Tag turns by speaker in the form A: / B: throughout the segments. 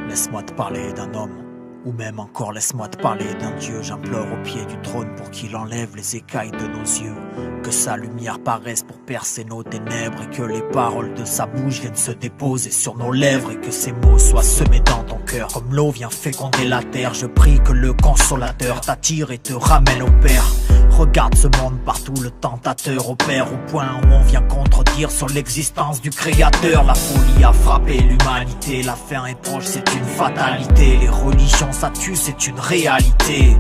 A: Laisse-moi te parler d'un homme, ou même encore laisse-moi te parler d'un Dieu. J'implore au pied du trône pour qu'il enlève les écailles de nos yeux, que sa lumière paraisse pour percer nos ténèbres, et que les paroles de sa bouche viennent se déposer sur nos lèvres, et que ces mots soient semés dans ton cœur. Comme l'eau vient féconder la terre, je prie que le consolateur t'attire et te ramène au Père. Regarde ce monde partout, le tentateur opère au point où on vient contredire sur l'existence du créateur. La folie a frappé l'humanité, la fin est proche, c'est une fatalité. Les religions ça tue, c'est une réalité.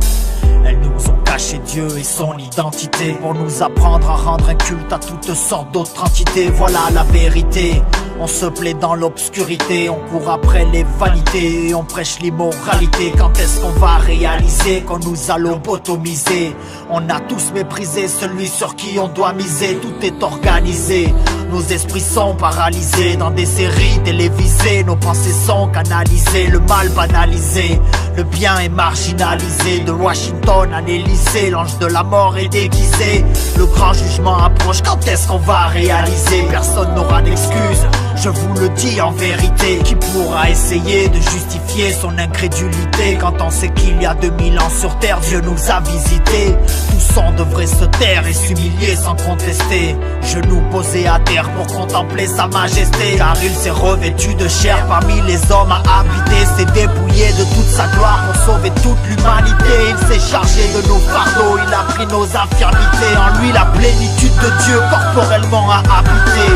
A: Elles nous ont caché Dieu et son identité, pour nous apprendre à rendre un culte à toutes sortes d'autres entités. Voilà la vérité, on se plaît dans l'obscurité, on court après les vanités, on prêche l'immoralité. Quand est-ce qu'on va réaliser qu'on nous a lobotomisé? On a tous méprisé celui sur qui on doit miser. Tout est organisé, nos esprits sont paralysés dans des séries télévisées. Nos pensées sont canalisées, le mal banalisé, le bien est marginalisé. De Washington à l'Élysée, l'ange de la mort est déguisé. Le grand jugement approche, quand est-ce qu'on va réaliser? Personne n'aura d'excuses, je vous le dis en vérité. Qui pourra essayer de justifier son incrédulité quand on sait qu'il y a 2000 ans sur terre, Dieu nous a visités? Tout son devrait se taire et s'humilier sans contester, genoux posés à terre pour contempler sa majesté. Car il s'est revêtu de chair, parmi les hommes à habiter, s'est dépouillé de toute sa gloire pour sauver toute l'humanité. Il s'est chargé de nos fardeaux, il a pris nos infirmités. En lui la plénitude de Dieu corporellement a habité.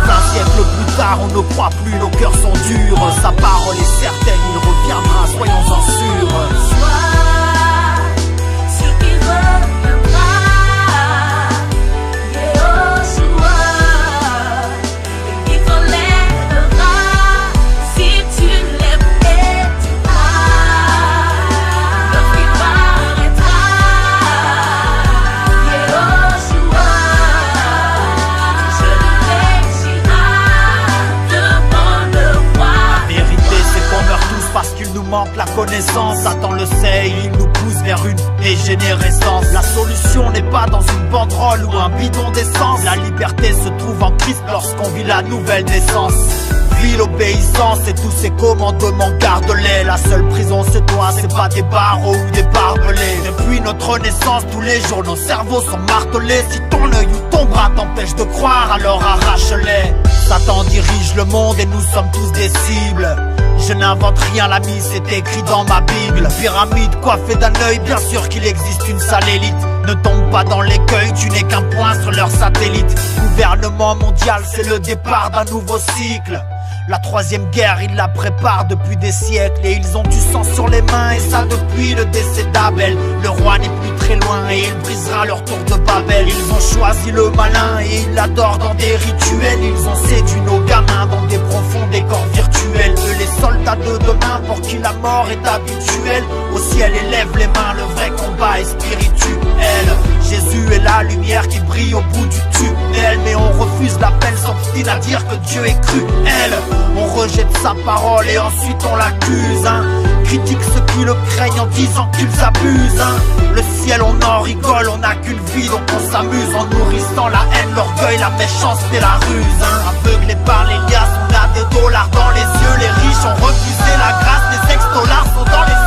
A: 20 siècles plus tard, on ne croit plus, nos cœurs sont durs. Sa parole est certaine, il reviendra, soyons-en sûrs. La connaissance, Satan le sait, il nous pousse vers une dégénérescence. La solution n'est pas dans une banderole ou un bidon d'essence. La liberté se trouve en Christ lorsqu'on vit la nouvelle naissance. Vie, l'obéissance et tous ces commandements, garde-les. La seule prison c'est toi, c'est pas des barreaux ou des barbelés. Depuis notre naissance, tous les jours nos cerveaux sont martelés. Si ton œil ou ton bras t'empêche de croire, alors arrache-les. Satan dirige le monde et nous sommes tous des cibles. Je n'invente rien, l'ami, c'est écrit dans ma Bible. Pyramide coiffée d'un œil, bien sûr qu'il existe une sale élite. Ne tombe pas dans l'écueil, tu n'es qu'un point sur leur satellite. Gouvernement mondial, c'est le départ d'un nouveau cycle. La troisième guerre, ils la préparent depuis des siècles. Et ils ont du sang sur les mains, et ça depuis le décès d'Abel. Le roi n'est plus très loin, et il brisera leur tour de Babel. Ils ont choisi le malin, et ils l'adorent dans des rituels. Ils ont séduit nos gamins dans des profonds décors virtuels. Eux les soldats de demain, pour qui la mort est habituelle. Au ciel élève les mains, le vrai combat est spirituel. Jésus est la lumière qui brille au bout du tunnel. Mais on refuse l'appel, s'obstine à dire que Dieu est cruel. On rejette sa parole et ensuite on l'accuse, hein. Critique ceux qui le craignent en disant qu'ils abusent, hein. Le ciel on en rigole, on n'a qu'une vie donc on s'amuse en nourrissant la haine, l'orgueil, la méchanceté, la ruse, hein. Aveuglés par les liasses, on a des dollars dans les yeux. Les riches ont refusé la grâce, les ex-dollars sont dans les cieux.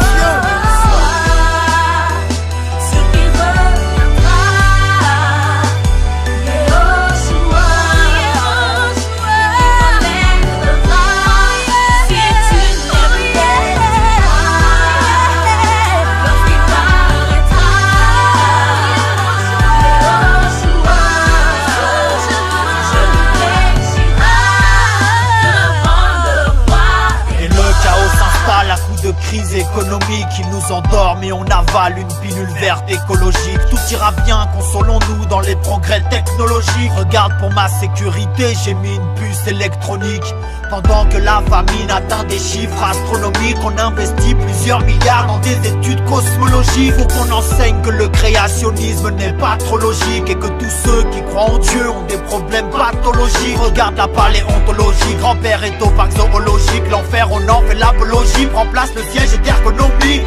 A: De crise économique, ils nous endorment et on avale une pilule verte écologique. Tout ira bien, consolons-nous dans les progrès technologiques. Regarde, pour ma sécurité, j'ai mis une puce électronique. Pendant que la famine atteint des chiffres astronomiques, on investit plusieurs milliards dans des études cosmologiques. Faut qu'on enseigne que le créationnisme n'est pas trop logique, et que tous ceux qui croient en Dieu ont des problèmes pathologiques. Regarde la paléontologie, grand-père est au parc zoologique. L'enfer, on en fait l'apologie, prend place le siège est ergonomique.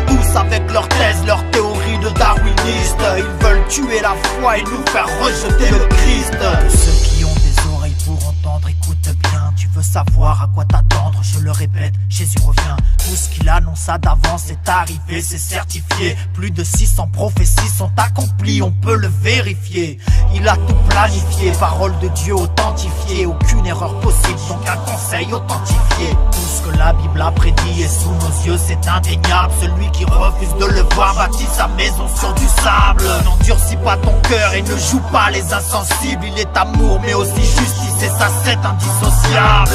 A: Tous avec leurs thèses, leurs théories de darwinistes. Ils veulent tuer la foi et nous faire rejeter le Christ. Ceux qui ont des oreilles pour entendre, écoute bien. Tu veux veux savoir à quoi t'attendre, je le répète, Jésus revient. Tout ce qu'il annonça d'avance est arrivé, c'est certifié. Plus de 600 prophéties sont accomplies, on peut le vérifier. Il a tout planifié, parole de Dieu authentifiée. Aucune erreur possible, donc un conseil authentifié. Tout ce que la Bible a prédit est sous nos yeux, c'est indéniable. Celui qui refuse de le voir bâtit sa maison sur du sable. N'endurcis pas ton cœur et ne joue pas les insensibles. Il est amour mais aussi justice et ça c'est indissociable.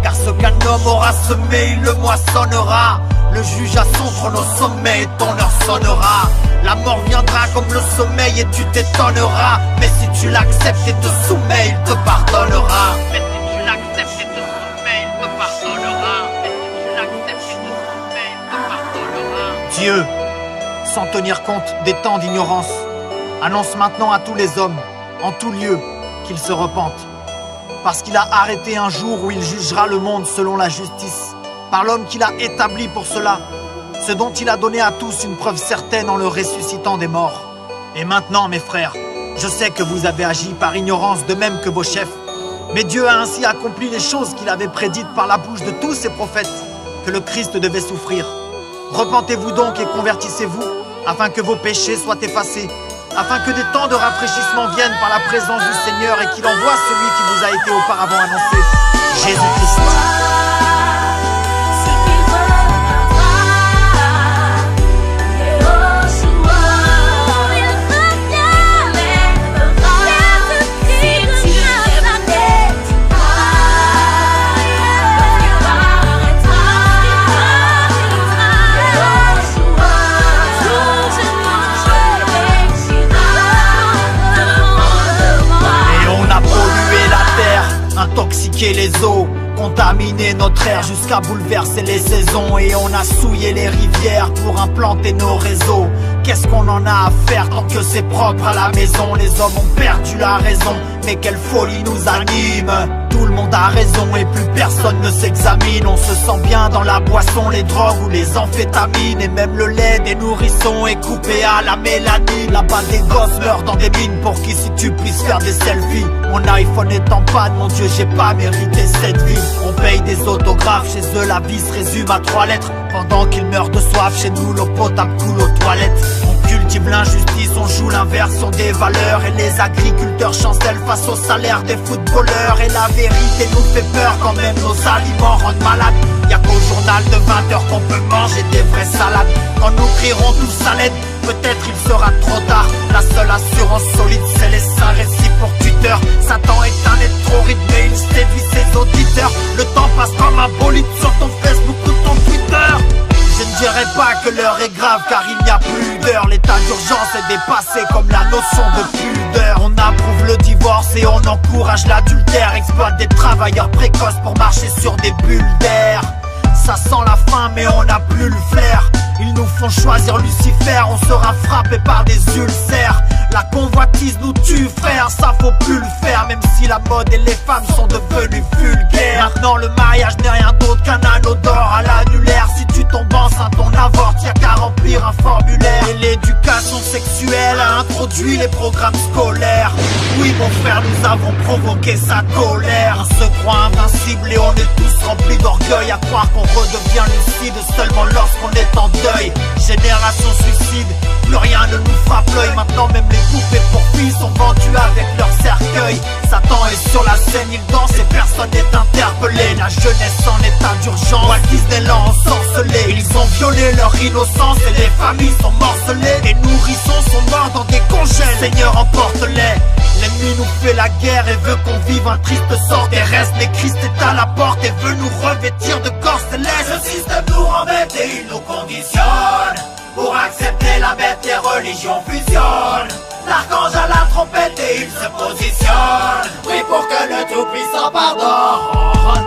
A: Car ce qu'un homme aura semé, il le moissonnera. Le juge a son trône au sommet et ton heure sonnera. La mort viendra comme le sommeil et tu t'étonneras. Mais si tu l'acceptes et te soumets, il te pardonnera. Mais si tu l'acceptes et te soumets, il te pardonnera. Mais si tu l'acceptes et te soumets, il te pardonnera. Dieu, sans tenir compte des temps d'ignorance, annonce maintenant à tous les hommes, en tout lieu, qu'ils se repentent. Parce qu'il a arrêté un jour où il jugera le monde selon la justice, par l'homme qu'il a établi pour cela, ce dont il a donné à tous une preuve certaine en le ressuscitant des morts. Et maintenant, mes frères, je sais que vous avez agi par ignorance de même que vos chefs, mais Dieu a ainsi accompli les choses qu'il avait prédites par la bouche de tous ses prophètes, que le Christ devait souffrir. Repentez-vous donc et convertissez-vous, afin que vos péchés soient effacés, afin que des temps de rafraîchissement viennent par la présence du Seigneur et qu'il envoie celui qui vous a été auparavant annoncé, Jésus-Christ. Intoxiquer les eaux, contaminer notre air jusqu'à bouleverser les saisons. Et on a souillé les rivières pour implanter nos réseaux. Qu'est-ce qu'on en a à faire tant que c'est propre à la maison? Les hommes ont perdu la raison, mais quelle folie nous anime. Tout le monde a raison et plus personne ne s'examine. On se sent bien dans la boisson, les drogues ou les amphétamines. Et même le lait des nourrissons est coupé à la mélanine. Là-bas des gosses meurent dans des mines pour qu'ici tu puisses faire des selfies. Mon iPhone est en panne, mon Dieu j'ai pas mérité cette vie. On paye des autographes, chez eux la vie se résume à 3 lettres. Pendant qu'ils meurent de soif, chez nous l'eau potable coule aux toilettes. On cultive l'injustice, on joue l'inversion des valeurs. Et les agriculteurs chancellent face au salaire des footballeurs. Et la vérité nous fait peur quand même nos aliments rendent malades. Y'a qu'au journal de 20h qu'on peut manger des vraies salades. Quand nous crierons tous à l'aide, peut-être il sera trop tard. La seule assurance solide c'est les saints récits pour Twitter. Satan est un être trop rythmé, il séduit ses auditeurs. Le temps passe comme un bolide sur ton Facebook ou ton Twitter. Je ne dirais pas que l'heure est grave car il n'y a plus d'heure. L'état d'urgence est dépassé comme la notion de pudeur. On approuve le divorce et on encourage l'adultère. Exploite des travailleurs précoces pour marcher sur des bulles d'air. Ça sent la faim mais on n'a plus le flair. Ils nous font choisir Lucifer, on sera frappé par des ulcères. La convoitise nous tue frère, ça faut plus le faire. Même si la mode et les femmes sont devenues vulgaires. Maintenant le mariage n'est rien d'autre qu'un anneau d'or à l'annulaire. Si tu tombes enceinte on avorte, y'a qu'à remplir un formulaire. Et l'éducation sexuelle a introduit les programmes scolaires. Oui mon frère, nous avons provoqué sa colère. On se croit invincible et on est tous remplis d'orgueil. À croire qu'on redevient lucide seulement lorsqu'on est en deuil. Génération suicide, plus rien ne nous frappe l'œil. Maintenant même les poupées pour filles sont vendues avec leur cercueil. Satan est sur la scène, il danse et personne n'est interpellé. La jeunesse en état d'urgence, Walt Disneyland ensorcelé. Ils ont violé leur innocence et les familles sont morcelées. Les nourrissons sont morts dans des congèles, Seigneur emporte-les. L'ennemi nous fait la guerre et veut qu'on vive un triste sort terrestre. Mais Christ est à la porte et veut nous revêtir de corps célestes. Le système nous embête et il nous conditionne. Pour accepter la bête, les religions fusionnent. L'archange à la trompette et il se positionne. Oui, pour que le Tout-Puissant pardonne.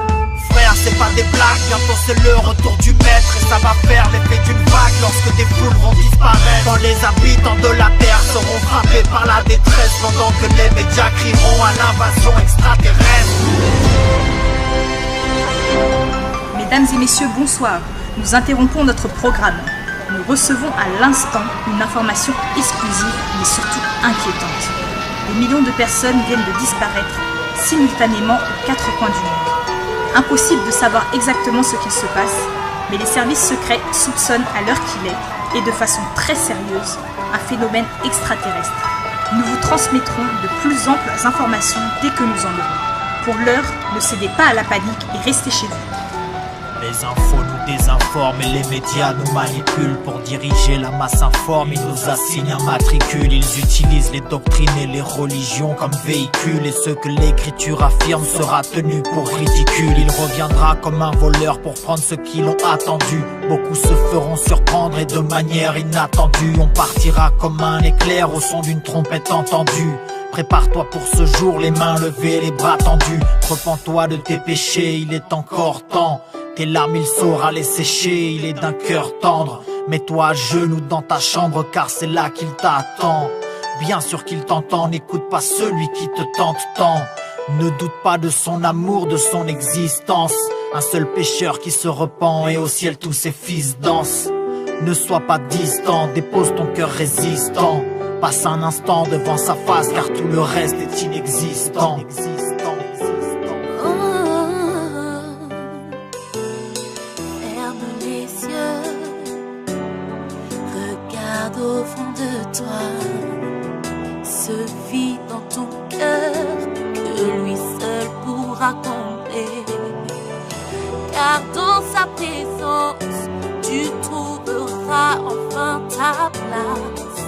A: Frère, c'est pas des blagues, bientôt c'est le retour du maître. Et ça va faire l'effet d'une vague lorsque des foules vont disparaître. Quand les habitants de la terre seront frappés par la détresse. Pendant que les médias crieront à l'invasion extraterrestre.
B: Mesdames et messieurs, bonsoir. Nous interrompons notre programme. Nous recevons à l'instant une information exclusive mais surtout inquiétante. Des millions de personnes viennent de disparaître simultanément aux 4 coins du monde. Impossible de savoir exactement ce qu'il se passe, mais les services secrets soupçonnent à l'heure qu'il est, et de façon très sérieuse, un phénomène extraterrestre. Nous vous transmettrons de plus amples informations dès que nous en aurons. Pour l'heure, ne cédez pas à la panique et restez chez vous.
A: Les infos nous désinforment et les médias nous manipulent. Pour diriger la masse informe, ils nous assignent un matricule. Ils utilisent les doctrines et les religions comme véhicules. Et ce que l'écriture affirme sera tenu pour ridicule. Il reviendra comme un voleur pour prendre ceux qui l'ont attendu. Beaucoup se feront surprendre et de manière inattendue. On partira comme un éclair au son d'une trompette entendue. Prépare-toi pour ce jour, les mains levées, les bras tendus. Repens-toi de tes péchés, il est encore temps. Tes larmes il saura les sécher, il est d'un cœur tendre. Mets-toi à genoux dans ta chambre car c'est là qu'il t'attend. Bien sûr qu'il t'entend, n'écoute pas celui qui te tente tant. Ne doute pas de son amour, de son existence. Un seul pécheur qui se repent et au ciel tous ses fils dansent. Ne sois pas distant, dépose ton cœur résistant. Passe un instant devant sa face car tout le reste est inexistant.
C: Au fond de toi, ce vide dans ton cœur que lui seul pourra combler. Car dans sa présence, tu trouveras enfin ta place.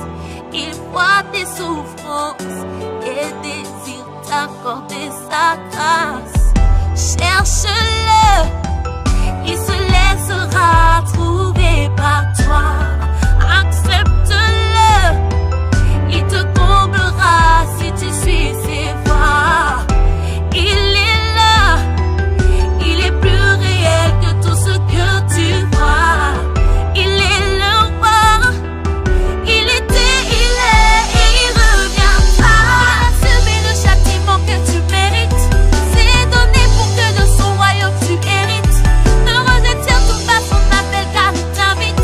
C: Il voit tes souffrances et désire t'accorder sa grâce. Cherche-le, il se laissera trouver par toi. Accepte-le, il te comblera si tu suis ses voies. Il est là, il est plus réel que tout ce que tu vois. Il est le roi, il était, il est et il reviendra. Subis le châtiment que tu mérites, c'est donné pour que de son royaume tu hérites. Ne retire tout pas son appel car il t'invite.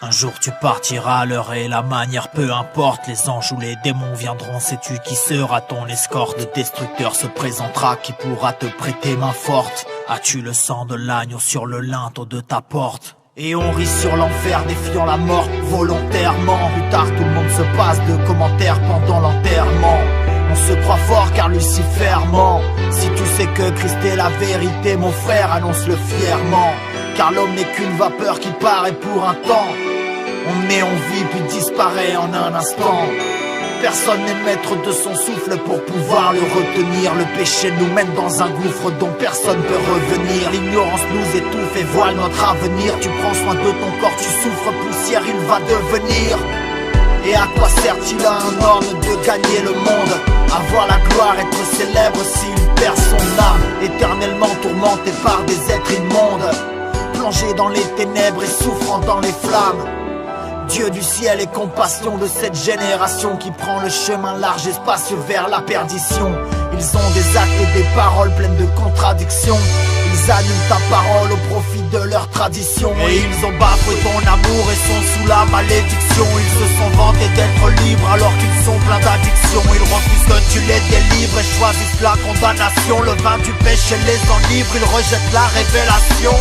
A: Un jour tu partiras, l'heure et la manière, peu importe. Les anges ou les démons viendront, sais-tu qui sera ton escorte? Le destructeur se présentera, qui pourra te prêter main forte? As-tu le sang de l'agneau sur le linteau de ta porte? Et on rit sur l'enfer, défiant la mort volontairement. Plus tard tout le monde se passe de commentaires pendant l'enterrement. On se croit fort car Lucifer ment. Si tu sais que Christ est la vérité, mon frère, annonce-le fièrement. Car l'homme n'est qu'une vapeur qui paraît pour un temps. On naît, on vit, puis disparaît en un instant. Personne n'est maître de son souffle pour pouvoir le retenir. Le péché nous mène dans un gouffre dont personne peut revenir. L'ignorance nous étouffe et voile notre avenir. Tu prends soin de ton corps, tu souffres, poussière il va devenir. Et à quoi sert-il à un homme de gagner le monde? Avoir la gloire, être célèbre s'il perd son âme. Éternellement tourmenté par des êtres immondes, plongé dans les ténèbres et souffrant dans les flammes. Dieu du ciel et compassion de cette génération qui prend le chemin large et spacieux vers la perdition. Ils ont des actes et des paroles pleines de contradictions. Ils annulent ta parole au profit de leur tradition. Et ils ont bafoué ton amour et sont sous la malédiction. Ils se sont vantés d'être libres alors qu'ils sont pleins d'addiction. Ils refusent que tu les délivres et choisissent la condamnation. Le vin du péché les enivre, ils rejettent la révélation.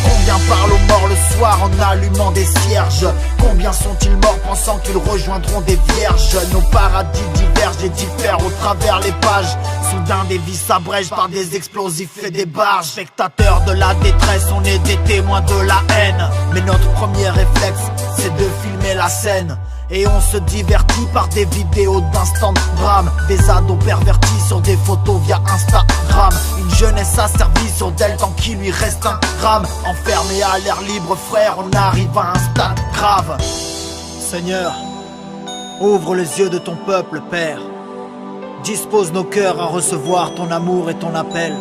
A: Combien parlent aux morts le soir en allumant des cierges? Combien sont-ils morts pensant qu'ils rejoindront des vierges? Nos paradis divergent et diffèrent au travers les pages. Soudain des vies s'abrègent par des explosifs et des barges. Spectateurs de la détresse, on est des témoins de la haine. Mais notre premier réflexe, c'est de filmer la scène. Et on se divertit par des vidéos d'Instagram, des ados pervertis sur des photos via Instagram. Une jeunesse asservie sur d'elle tant qu'il lui reste un gramme. Enfermé à l'air libre frère, on arrive à un stade grave. Seigneur, ouvre les yeux de ton peuple, Père. Dispose nos cœurs à recevoir ton amour et ton appel.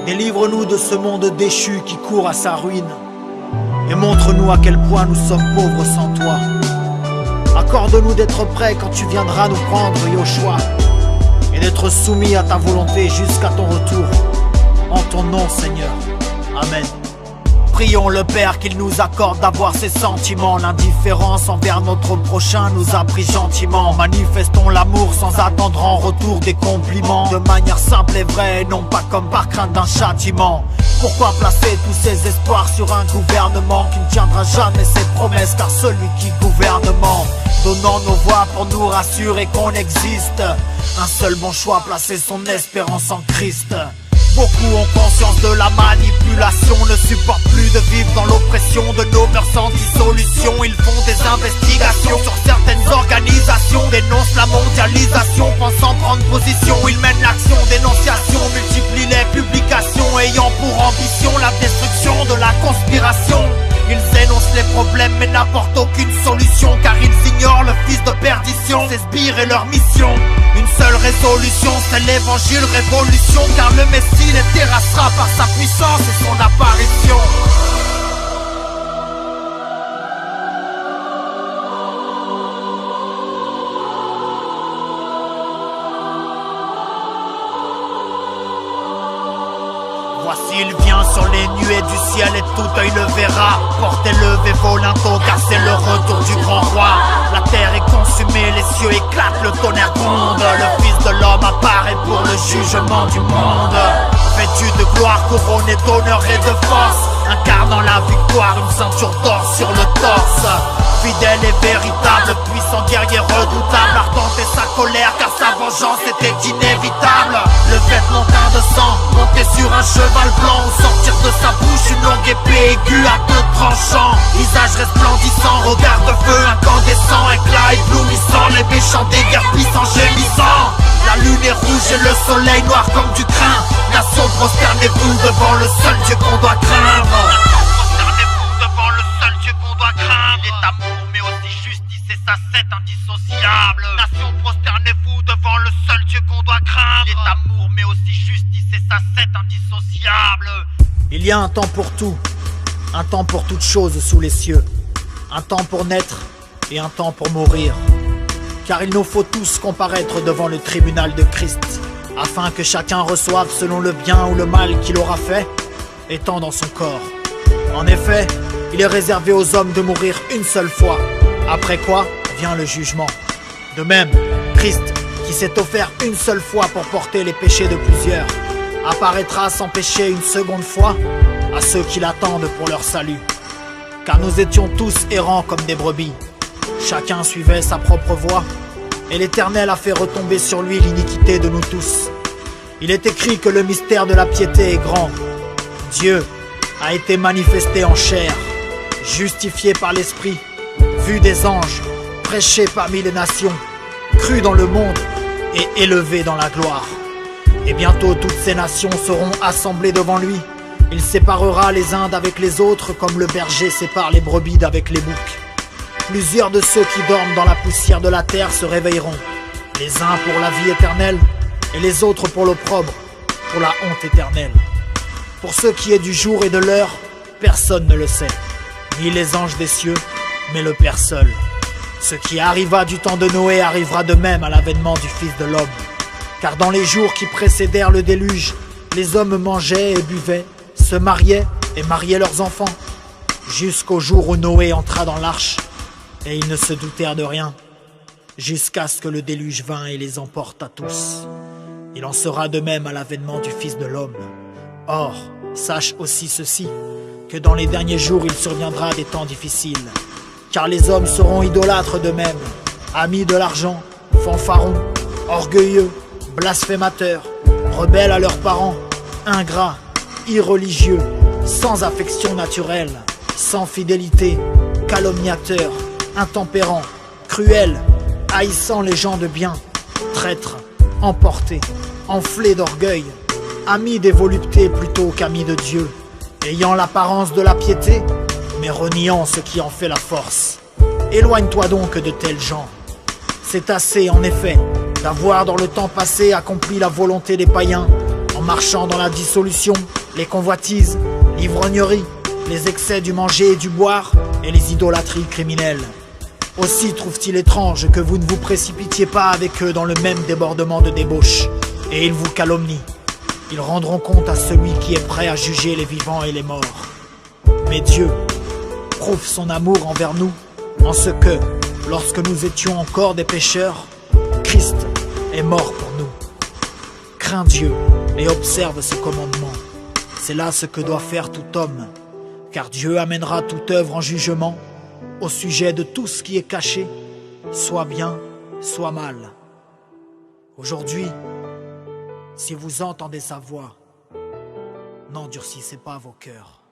A: Délivre-nous de ce monde déchu qui court à sa ruine. Et montre-nous à quel point nous sommes pauvres sans toi. Accorde-nous d'être prêts quand tu viendras nous prendre, Yoshua, et d'être soumis à ta volonté jusqu'à ton retour. En ton nom, Seigneur. Amen. Prions le Père qu'il nous accorde d'avoir ses sentiments. L'indifférence envers notre prochain nous a pris gentiment. Manifestons l'amour sans attendre en retour des compliments. De manière simple et vraie, et non pas comme par crainte d'un châtiment. Pourquoi placer tous ces espoirs sur un gouvernement qui ne tiendra jamais ses promesses? Car celui qui gouvernement, donnant nos voix pour nous rassurer qu'on existe. Un seul bon choix, placer son espérance en Christ. Beaucoup ont conscience de la manipulation, ne supportent plus de vivre dans l'oppression de nos mœurs sans dissolution. Ils font des investigations sur certaines organisations, dénoncent la mondialisation, pensant prendre position. Ils mènent l'action dénonciation, multiplient les publications, ayant pour ambition la destruction de la conspiration. Ils énoncent les problèmes mais n'apportent aucune solution, car ils ignorent le fils de perdition, ses sbires et leur mission. Une seule résolution, c'est l'évangile révolution, car le Messie les terrassera par sa puissance et son apparition. Voici il vient sur les nuées du ciel et tout œil le verra. Portez levé volanto car c'est le retour du grand roi. La terre est consumée, les cieux éclatent, le tonnerre gronde. Le fils de l'homme apparaît pour le jugement du monde. Vêtu de gloire, couronné d'honneur et de force, incarnant la victoire, une ceinture d'or sur le torse. Fidèle et véritable, puissant guerrier redoutable, ardent et sa colère car sa vengeance était inévitable. Le vêtement teint de sang, monté sur un cheval blanc, où sortir de sa bouche une longue épée aiguë à deux tranchants. Visage resplendissant, regard de feu incandescent, éclat éblouissant, les méchants déguerpissent en gémissant. La lune est rouge et le soleil noir comme du crin. Nation, prosternez-vous devant le seul Dieu qu'on doit craindre. Il est amour mais aussi justice et sa c'est indissociable. Nation, prosternez-vous devant le seul Dieu qu'on doit craindre. Il est amour mais aussi justice et sa c'est indissociable. Il y a un temps pour tout, un temps pour toute chose sous les cieux, un temps pour naître et un temps pour mourir. Car il nous faut tous comparaître devant le tribunal de Christ, afin que chacun reçoive selon le bien ou le mal qu'il aura fait, étant dans son corps. En effet, il est réservé aux hommes de mourir une seule fois, après quoi vient le jugement. De même, Christ, qui s'est offert une seule fois pour porter les péchés de plusieurs, apparaîtra sans péché une seconde fois à ceux qui l'attendent pour leur salut. Car nous étions tous errants comme des brebis, chacun suivait sa propre voie, et l'Éternel a fait retomber sur lui l'iniquité de nous tous. Il est écrit que le mystère de la piété est grand. Dieu a été manifesté en chair, justifié par l'Esprit, vu des anges, prêché parmi les nations, cru dans le monde et élevé dans la gloire. Et bientôt toutes ces nations seront assemblées devant lui. Il séparera les uns d'avec les autres comme le berger sépare les brebis d'avec les boucs. Plusieurs de ceux qui dorment dans la poussière de la terre se réveilleront, les uns pour la vie éternelle et les autres pour l'opprobre, pour la honte éternelle. Pour ce qui est du jour et de l'heure, personne ne le sait, ni les anges des cieux, mais le Père seul. Ce qui arriva du temps de Noé arrivera de même à l'avènement du Fils de l'homme. Car dans les jours qui précédèrent le déluge, les hommes mangeaient et buvaient, se mariaient et mariaient leurs enfants, jusqu'au jour où Noé entra dans l'arche, et ils ne se doutèrent de rien, jusqu'à ce que le déluge vint et les emporte à tous. Il en sera de même à l'avènement du Fils de l'homme. Or, sache aussi ceci, que dans les derniers jours il surviendra des temps difficiles, car les hommes seront idolâtres d'eux-mêmes, amis de l'argent, fanfarons, orgueilleux, blasphémateurs, rebelles à leurs parents, ingrats, irreligieux, sans affection naturelle, sans fidélité, calomniateurs, intempérants, cruel, haïssant les gens de bien, traître, emporté, enflé d'orgueil, ami des voluptés plutôt qu'ami de Dieu, ayant l'apparence de la piété, mais reniant ce qui en fait la force. Éloigne-toi donc de tels gens. C'est assez, en effet, d'avoir dans le temps passé accompli la volonté des païens, en marchant dans la dissolution, les convoitises, l'ivrognerie, les excès du manger et du boire, et les idolâtries criminelles. Aussi trouve-t-il étrange que vous ne vous précipitiez pas avec eux dans le même débordement de débauche, et ils vous calomnient. Ils rendront compte à celui qui est prêt à juger les vivants et les morts. Mais Dieu prouve son amour envers nous, en ce que, lorsque nous étions encore des pécheurs, Christ est mort pour nous. Crains Dieu et observe ses commandements. C'est là ce que doit faire tout homme, car Dieu amènera toute œuvre en jugement au sujet de tout ce qui est caché, soit bien, soit mal. Aujourd'hui, si vous entendez sa voix, n'endurcissez pas vos cœurs.